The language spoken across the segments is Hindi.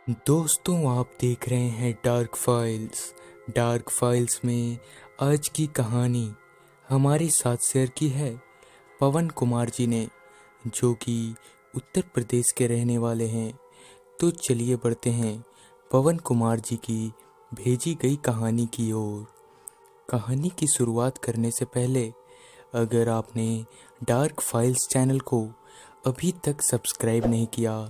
दोस्तों, आप देख रहे हैं डार्क फाइल्स। डार्क फाइल्स में आज की कहानी हमारे साथ शेयर की है पवन कुमार जी ने, जो कि उत्तर प्रदेश के रहने वाले हैं। तो चलिए बढ़ते हैं पवन कुमार जी की भेजी गई कहानी की ओर। कहानी की शुरुआत करने से पहले अगर आपने डार्क फाइल्स चैनल को अभी तक सब्सक्राइब नहीं किया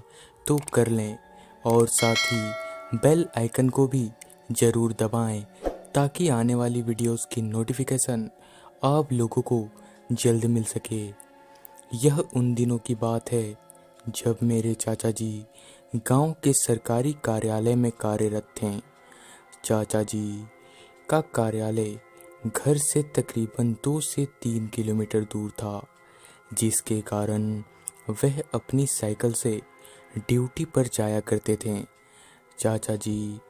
तो कर लें, और साथ ही बेल आइकन को भी ज़रूर दबाएं ताकि आने वाली वीडियोस की नोटिफिकेशन आप लोगों को जल्द मिल सके। यह उन दिनों की बात है जब मेरे चाचा जी गांव के सरकारी कार्यालय में कार्यरत थे। चाचा जी का कार्यालय घर से तकरीबन 2 से 3 किलोमीटर दूर था, जिसके कारण वह अपनी साइकिल से ड्यूटी पर जाया करते थे। चाचा जी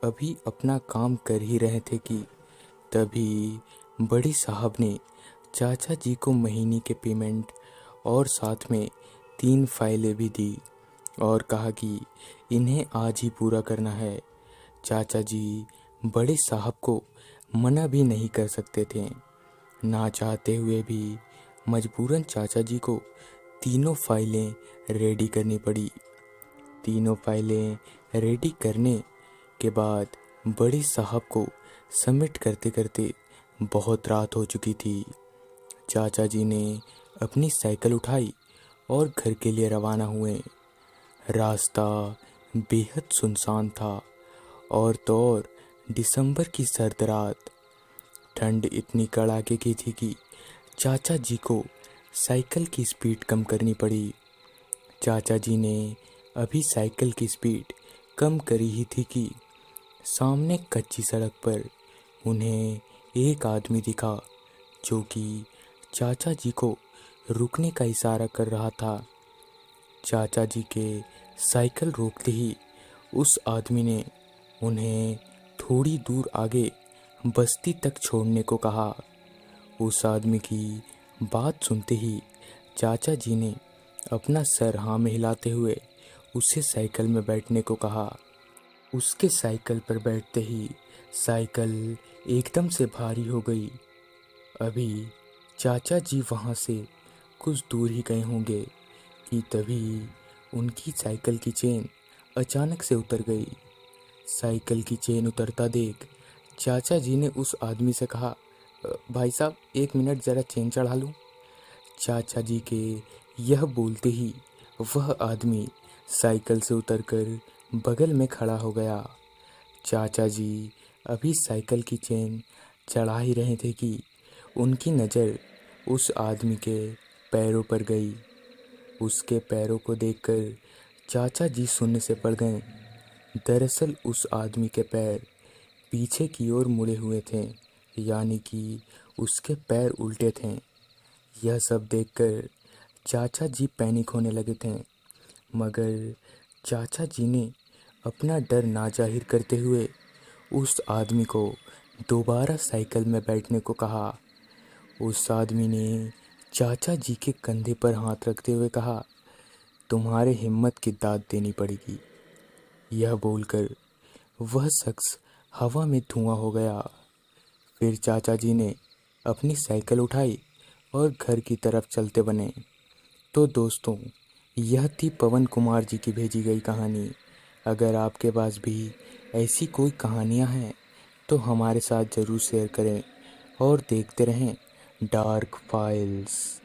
अभी अपना काम कर ही रहे थे कि तभी बड़ी साहब ने चाचा जी को महीने के पेमेंट और साथ में 3 फाइलें भी दी और कहा कि इन्हें आज ही पूरा करना है। चाचा जी बड़े साहब को मना भी नहीं कर सकते थे। ना चाहते हुए भी मजबूरन चाचा जी को तीनों फाइलें रेडी करनी पड़ी। तीनों फाइलें रेडी करने के बाद बड़े साहब को सबमिट करते करते बहुत रात हो चुकी थी। चाचा जी ने अपनी साइकिल उठाई और घर के लिए रवाना हुए। रास्ता बेहद सुनसान था और तो और दिसंबर की सर्द रात। ठंड इतनी कड़ाके की थी कि चाचा जी को साइकिल की स्पीड कम करनी पड़ी। चाचा जी ने अभी साइकिल की स्पीड कम करी ही थी कि सामने कच्ची सड़क पर उन्हें एक आदमी दिखा, जो कि चाचा जी को रुकने का इशारा कर रहा था। चाचा जी के साइकिल रोकते ही उस आदमी ने उन्हें थोड़ी दूर आगे बस्ती तक छोड़ने को कहा। उस आदमी की बात सुनते ही चाचा जी ने अपना सर हाँ में हिलाते हुए उसे साइकिल में बैठने को कहा। उसके साइकिल पर बैठते ही साइकिल एकदम से भारी हो गई। अभी चाचा जी वहाँ से कुछ दूर ही गए होंगे कि तभी उनकी साइकिल की चेन अचानक से उतर गई। साइकिल की चेन उतरता देख चाचा जी ने उस आदमी से कहा, भाई साहब 1 मिनट ज़रा चेन चढ़ा लूँ। चाचा जी के यह बोलते ही वह आदमी साइकिल से उतरकर बगल में खड़ा हो गया। चाचा जी अभी साइकिल की चेन चढ़ा ही रहे थे कि उनकी नज़र उस आदमी के पैरों पर गई। उसके पैरों को देखकर चाचा जी शून्य से पड़ गए। दरअसल उस आदमी के पैर पीछे की ओर मुड़े हुए थे, यानी कि उसके पैर उल्टे थे। यह सब देखकर चाचा जी पैनिक होने लगे थे, मगर चाचा जी ने अपना डर ना जाहिर करते हुए उस आदमी को दोबारा साइकिल में बैठने को कहा। उस आदमी ने चाचा जी के कंधे पर हाथ रखते हुए कहा, तुम्हारे हिम्मत की दाद देनी पड़ेगी। यह बोलकर वह शख्स हवा में धुआं हो गया। फिर चाचा जी ने अपनी साइकिल उठाई और घर की तरफ चलते बने। तो दोस्तों, यह थी पवन कुमार जी की भेजी गई कहानी। अगर आपके पास भी ऐसी कोई कहानियाँ हैं तो हमारे साथ ज़रूर शेयर करें और देखते रहें डार्क फाइल्स।